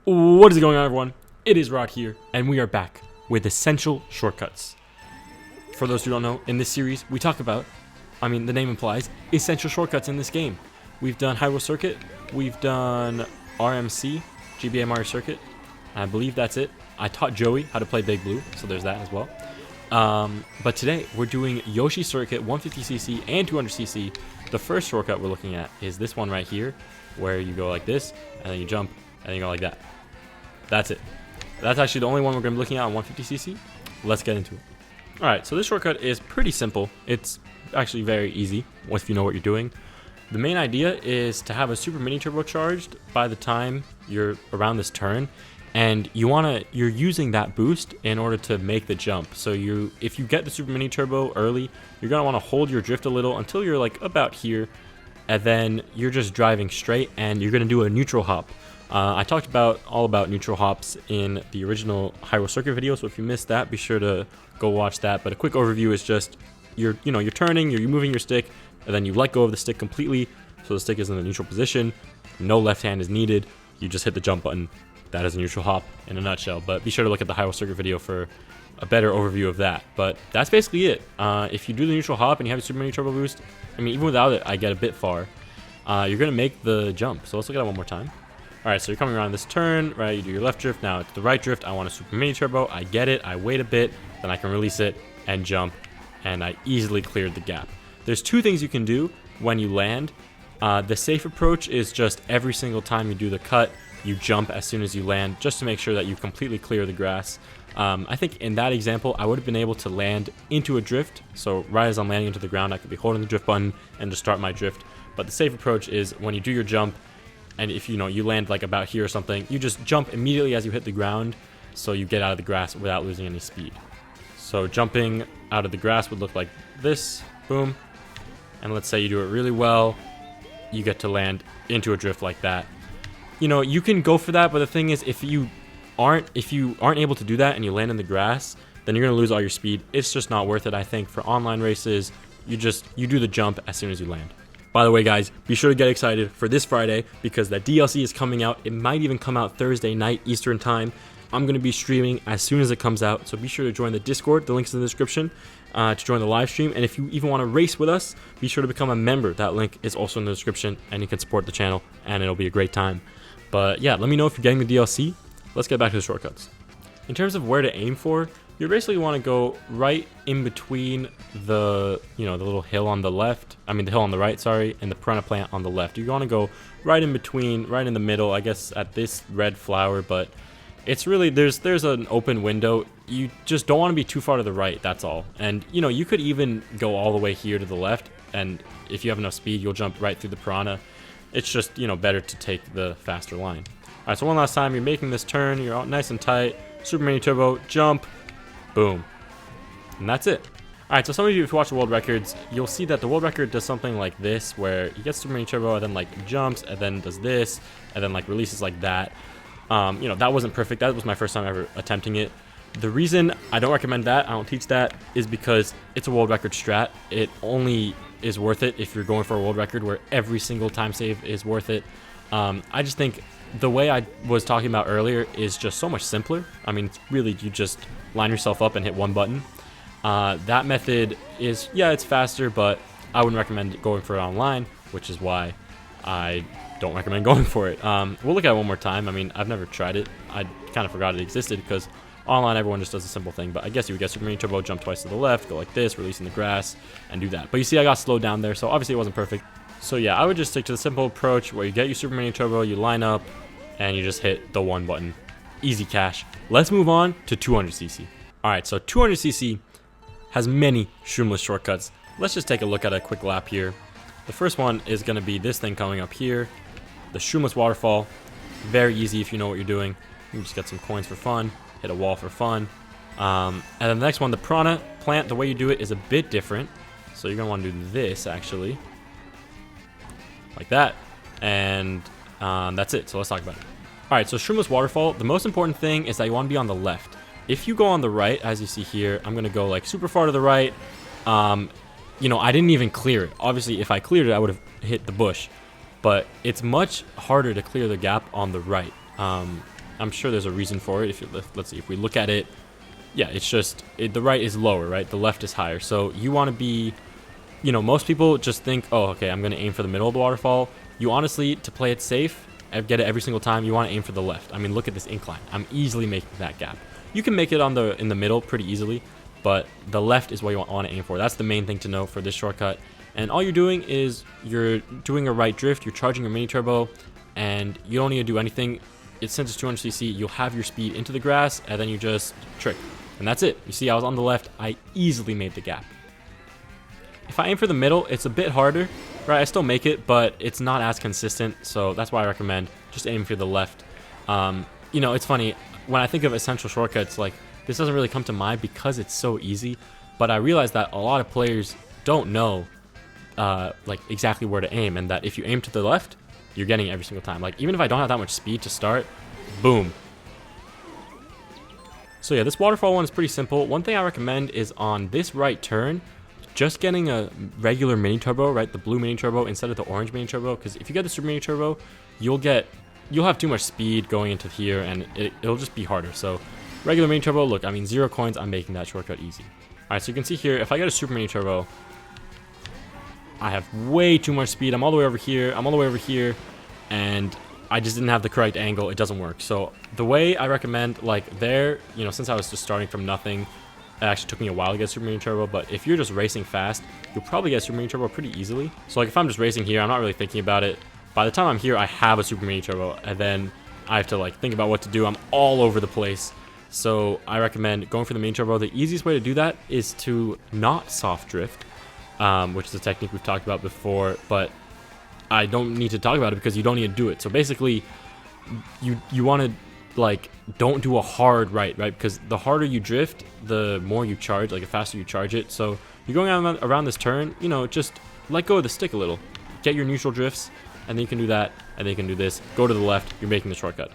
What is going on, everyone? It is Rod here, and we are back with essential shortcuts. For those who don't know, in this series, we talk about, the name implies, essential shortcuts in this game. We've done Hyrule Circuit, we've done RMC, GBA Mario Circuit, I believe that's it. I taught Joey how to play Big Blue, so there's that as well. But today, we're doing Yoshi Circuit 150cc and 200cc. The first shortcut we're looking at is this one right here, where you go like this, and then you jump, and then you go like that. That's it. That's actually the only one we're going to be looking at on 150cc. Let's get into it. Alright, so this shortcut is pretty simple. It's actually very easy if you know what you're doing. The main idea is to have a super mini turbo charged by the time you're around this turn, and you're using that boost in order to make the jump. So if you get the super mini turbo early, you're going to want to hold your drift a little until you're like about here, and then you're just driving straight and you're going to do a neutral hop. I talked all about neutral hops in the original Hyrule Circuit video, so if you missed that, be sure to go watch that. But a quick overview is just you're turning, you're moving your stick, and then you let go of the stick completely, so the stick is in the neutral position. No left hand is needed. You just hit the jump button. That is a neutral hop in a nutshell. But be sure to look at the Hyrule Circuit video for a better overview of that. But that's basically it. If you do the neutral hop and you have a super mini turbo boost, even without it, I get a bit far. You're gonna make the jump. So let's look at it one more time. Alright, so you're coming around this turn, right? You do your left drift, now it's the right drift. I want a super mini turbo, I get it, I wait a bit, then I can release it and jump, and I easily cleared the gap. There's two things you can do when you land. The safe approach is just every single time you do the cut, you jump as soon as you land, just to make sure that you completely clear the grass. I think in that example, I would have been able to land into a drift, so right as I'm landing into the ground, I could be holding the drift button and just start my drift. But the safe approach is when you do your jump, and if you land like about here or something, you just jump immediately as you hit the ground, so you get out of the grass without losing any speed. So jumping out of the grass would look like this, boom, and let's say you do it really well, you get to land into a drift like that. You can go for that, but the thing is, if you aren't able to do that and you land in the grass, then you're gonna lose all your speed. It's just not worth it. I think for online races, you do the jump as soon as you land. By the way, guys, be sure to get excited for this Friday because that DLC is coming out. It might even come out Thursday night Eastern time. I'm going to be streaming as soon as it comes out, so be sure to join the Discord. The link's in the description to join the live stream. And if you even want to race with us, be sure to become a member. That link is also in the description, and you can support the channel, and it'll be a great time. But yeah, let me know if you're getting the DLC. Let's get back to the shortcuts. In terms of where to aim for, you basically want to go right in between the little hill on the left, the hill on the right, sorry, and the piranha plant on the left. You want to go right in between, right in the middle, I guess at this red flower, but it's really, there's an open window. You just don't want to be too far to the right, that's all. And, you could even go all the way here to the left, and if you have enough speed, you'll jump right through the piranha. It's just, better to take the faster line. Alright, so one last time, you're making this turn, you're all nice and tight, super mini turbo, jump, boom. And that's it. Alright, so some of you, if you watch the world records, you'll see that the world record does something like this, where he gets super mini turbo, and then jumps, and then does this, and then releases like that. That wasn't perfect. That was my first time ever attempting it. The reason I don't recommend that, I don't teach that, is because it's a world record strat. It only is worth it if you're going for a world record where every single time save is worth it. I just think the way I was talking about earlier is just so much simpler. It's really, you just line yourself up and hit one button. That method is, it's faster, but I wouldn't recommend going for it online, which is why I don't recommend going for it. We'll look at it one more time. I've never tried it. I kind of forgot it existed because online everyone just does a simple thing, but I guess you would get super mini turbo, jump twice to the left, go like this, release in the grass, and do that. But you see I got slowed down there, so obviously it wasn't perfect. So yeah, I would just stick to the simple approach where you get your super mini turbo, you line up, and you just hit the one button. Easy cash. Let's move on to 200cc. Alright, so 200cc has many Shroomless shortcuts. Let's just take a look at a quick lap here. The first one is going to be this thing coming up here, the Shroomless Waterfall. Very easy if you know what you're doing. You just get some coins for fun, hit a wall for fun. And then the next one, the piranha plant, the way you do it is a bit different. So you're going to want to do this actually. Like that. And that's it. So let's talk about it. Alright, so Shroomless Waterfall, the most important thing is that you want to be on the left. If you go on the right, as you see here, I'm going to go super far to the right. I didn't even clear it. Obviously, if I cleared it, I would have hit the bush. But it's much harder to clear the gap on the right. I'm sure there's a reason for it. If you, let's see, if we look at it, yeah, it's just the right is lower, right? The left is higher. So you want to be, you know, most people just think, oh, okay, I'm going to aim for the middle of the waterfall. You honestly, to play it safe and get it every single time, you want to aim for the left. I mean, look at this incline. I'm easily making that gap. You can make it in the middle pretty easily, but the left is what you want to aim for. That's the main thing to know for this shortcut. And all you're doing is you're doing a right drift, you're charging your mini turbo, and you don't need to do anything. Since it's 200cc, you'll have your speed into the grass, and then you just trick. And that's it. You see, I was on the left. I easily made the gap. If I aim for the middle, it's a bit harder, right? I still make it, but it's not as consistent, so that's why I recommend just aiming for the left. You know, it's funny. When I think of essential shortcuts, like, this doesn't really come to mind because it's so easy, but I realize that a lot of players don't know like exactly where to aim, and that if you aim to the left, you're getting it every single time. Like, even if I don't have that much speed to start, boom. So yeah, this waterfall one is pretty simple. One thing I recommend is on this right turn, just getting a regular mini turbo, right? The blue mini turbo instead of the orange mini turbo, because if you get the super mini turbo, you'll have too much speed going into here, and it'll just be harder. So regular mini turbo, look, I mean, 0 coins, I'm making that shortcut easy. All right, so you can see here, if I get a super mini turbo, I have way too much speed. I'm all the way over here. I'm all the way over here, and I just didn't have the correct angle. It doesn't work. So the way I recommend, like there, you know, since I was just starting from nothing, it actually took me a while to get super mini turbo, but if you're just racing fast, you'll probably get super mini turbo pretty easily. So like if I'm just racing here, I'm not really thinking about it. By the time I'm here, I have a super mini turbo, and then I have to like think about what to do. I'm all over the place. So I recommend going for the mini turbo. The easiest way to do that is to not soft drift, which is a technique we've talked about before, but I don't need to talk about it because you don't need to do it. So basically, you want to, like, don't do a hard right? Because the harder you drift, the more you charge, like the faster you charge it. So you're going around this turn, you know, just let go of the stick a little. Get your neutral drifts, and then you can do that, and then you can do this. Go to the left, you're making the shortcut.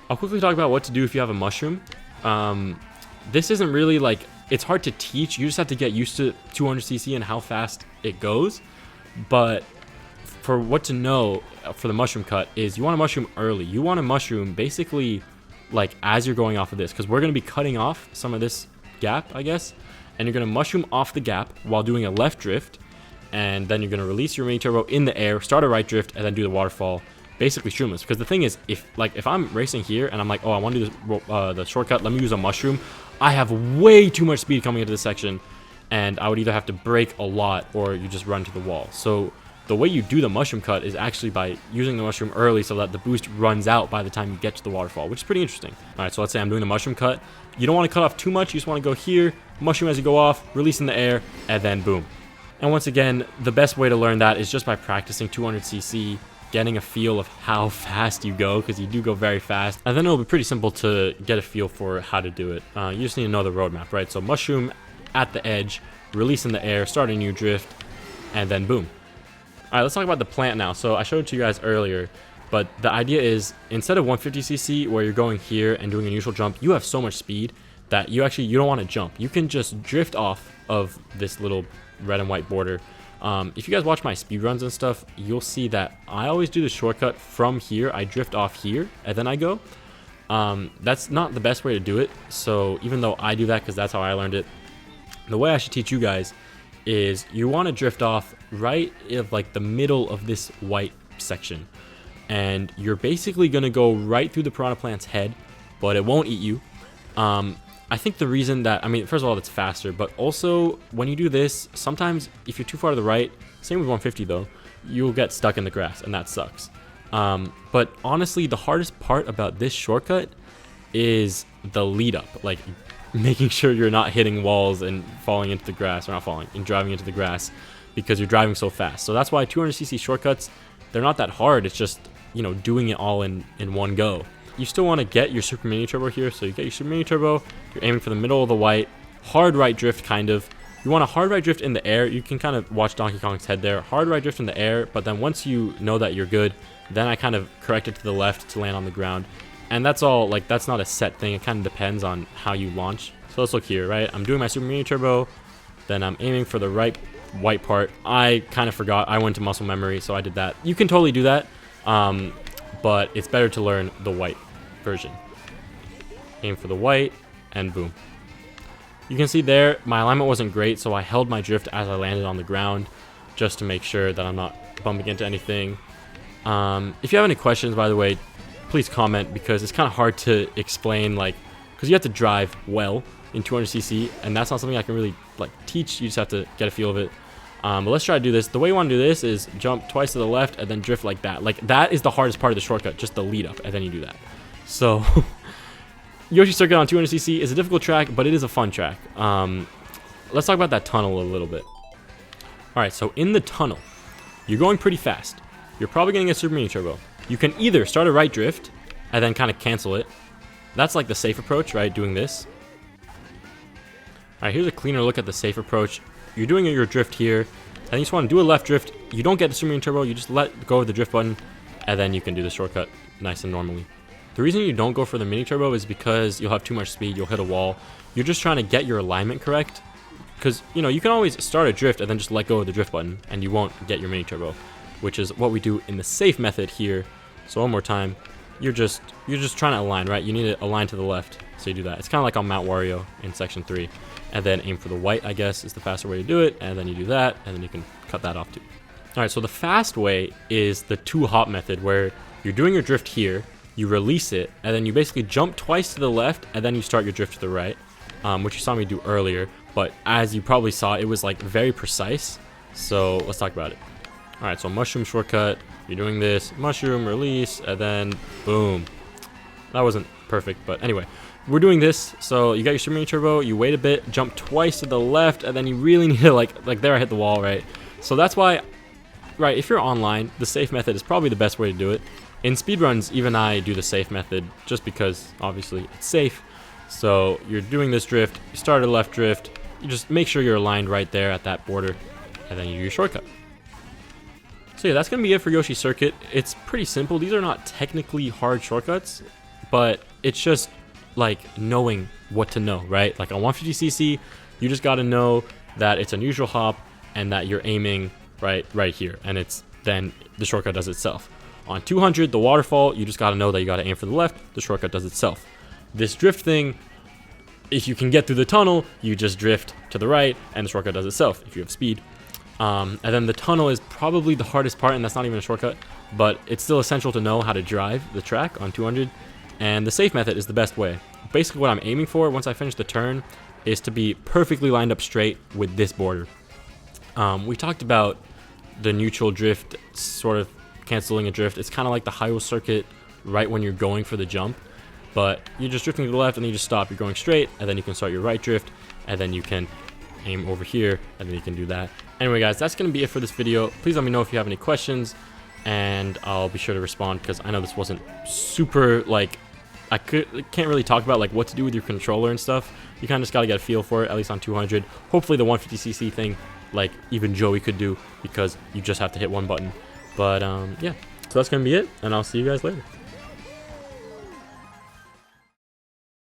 I'll quickly talk about what to do if you have a mushroom. This isn't really, like, it's hard to teach. You just have to get used to 200cc and how fast it goes. But for what to know for the mushroom cut is you want to mushroom early. You want to mushroom basically like as you're going off of this, because we're going to be cutting off some of this gap, I guess, and you're going to mushroom off the gap while doing a left drift, and then you're going to release your mini turbo in the air, start a right drift, and then do the waterfall. Basically Shroomless, because the thing is, if I'm racing here and I'm like, oh, I want to do the shortcut, let me use a mushroom, I have way too much speed coming into this section, and I would either have to brake a lot or you just run to the wall. So the way you do the mushroom cut is actually by using the mushroom early so that the boost runs out by the time you get to the waterfall, which is pretty interesting. All right, so let's say I'm doing the mushroom cut. You don't want to cut off too much. You just want to go here, mushroom as you go off, release in the air, and then boom. And once again, the best way to learn that is just by practicing 200cc, getting a feel of how fast you go, because you do go very fast, and then it'll be pretty simple to get a feel for how to do it. You just need to know the roadmap, right? So mushroom at the edge, release in the air, start a new drift, and then boom. All right, let's talk about the plant now. So I showed it to you guys earlier, but the idea is instead of 150cc where you're going here and doing a neutral jump, you have so much speed that you don't want to jump. You can just drift off of this little red and white border. If you guys watch my speed runs and stuff, you'll see that I always do the shortcut from here. I drift off here and then I go. That's not the best way to do it. So even though I do that because that's how I learned it, the way I should teach you guys is you want to drift off right of like the middle of this white section, and you're basically going to go right through the piranha plant's head, but it won't eat you. I think the reason that, I mean, first of all, it's faster, but also when you do this, sometimes if you're too far to the right, same with 150 though, you'll get stuck in the grass, and that sucks. But honestly, the hardest part about this shortcut is the lead up, like making sure you're not hitting walls and falling into the grass, or not falling, and driving into the grass because you're driving so fast. So that's why 200cc shortcuts, they're not that hard. It's just, you know, doing it all in one go. You still want to get your super mini turbo here. So you get your super mini turbo, you're aiming for the middle of the white, hard right drift kind of. You want a hard right drift in the air. You can kind of watch Donkey Kong's head there. Hard right drift in the air, but then once you know that you're good, then I kind of correct it to the left to land on the ground. And that's all, like, that's not a set thing. It kind of depends on how you launch. So let's look here, right? I'm doing my super mini turbo, then I'm aiming for the right white part. I kind of forgot. I went to muscle memory, so I did that. You can totally do that, but it's better to learn the white version. aim for the white, and boom. You can see there, my alignment wasn't great, so I held my drift as I landed on the ground just to make sure that I'm not bumping into anything. If you have any questions, by the way, please comment, because it's kind of hard to explain, like, because you have to drive well in 200cc, and that's not something I can really like teach. You just have to get a feel of it. But let's try to do this. The way you want to do this is jump twice to the left and then drift like that. Like, that is the hardest part of the shortcut, just the lead up, and then you do that. So Yoshi Circuit on 200cc is a difficult track, but it is a fun track. Let's talk about that tunnel a little bit. Alright, so in the tunnel, you're going pretty fast. You're probably going to get Super Mini Turbo. You can either start a right drift and then kind of cancel it. That's like the safe approach, right? Doing this. Alright, here's a cleaner look at the safe approach. You're doing your drift here, and you just want to do a left drift. You don't get the Super Mini Turbo, you just let go of the drift button, and then you can do the shortcut nice and normally. The reason you don't go for the Mini Turbo is because you'll have too much speed, you'll hit a wall. You're just trying to get your alignment correct, because, you know, you can always start a drift and then just let go of the drift button, and you won't get your Mini Turbo, which is what we do in the safe method here. So one more time, you're just trying to align, right? You need to align to the left, so you do that. It's kind of like on Mount Wario in Section 3. And then aim for the white, I guess, is the faster way to do it. And then you do that, and then you can cut that off too. All right, so the fast way is the 2-hop method, where you're doing your drift here, you release it, and then you basically jump twice to the left, and then you start your drift to the right, which you saw me do earlier. But as you probably saw, it was like very precise. So let's talk about it. All right, so mushroom shortcut. You're doing this, mushroom, release, and then boom. That wasn't perfect, but anyway. We're doing this, so you got your Super Mini Turbo, you wait a bit, jump twice to the left, and then you really need to, like there I hit the wall, right? So that's why, right, if you're online, the safe method is probably the best way to do it. In speedruns, even I do the safe method, just because, obviously, it's safe. So you're doing this drift, you start a left drift, you just make sure you're aligned right there at that border, and then you do your shortcut. So yeah, that's going to be it for Yoshi Circuit. It's pretty simple. These are not technically hard shortcuts, but it's just like knowing what to know, right? Like on 150cc, you just got to know that it's a neutral hop and that you're aiming right here, and it's then the shortcut does itself. On 200, the waterfall, you just got to know that you got to aim for the left, the shortcut does itself. This drift thing, if you can get through the tunnel, you just drift to the right and the shortcut does itself if you have speed. And then the tunnel is probably the hardest part, and that's not even a shortcut, but it's still essential to know how to drive the track on 200. And the safe method is the best way. Basically what I'm aiming for once I finish the turn is to be perfectly lined up straight with this border. We talked about the neutral drift, sort of canceling a drift. It's kind of like the Yoshi Circuit right when you're going for the jump. But you're just drifting to the left and then you just stop. You're going straight, and then you can start your right drift, and then you can aim over here, and then you can do that. Anyway guys, that's going to be it for this video. Please let me know if you have any questions, and I'll be sure to respond, because I know this wasn't super, like, I can't really talk about like what to do with your controller and stuff. You kind of just got to get a feel for it, at least on 200. Hopefully the 150cc thing, like even Joey could do, because you just have to hit one button. But yeah, so that's going to be it, and I'll see you guys later.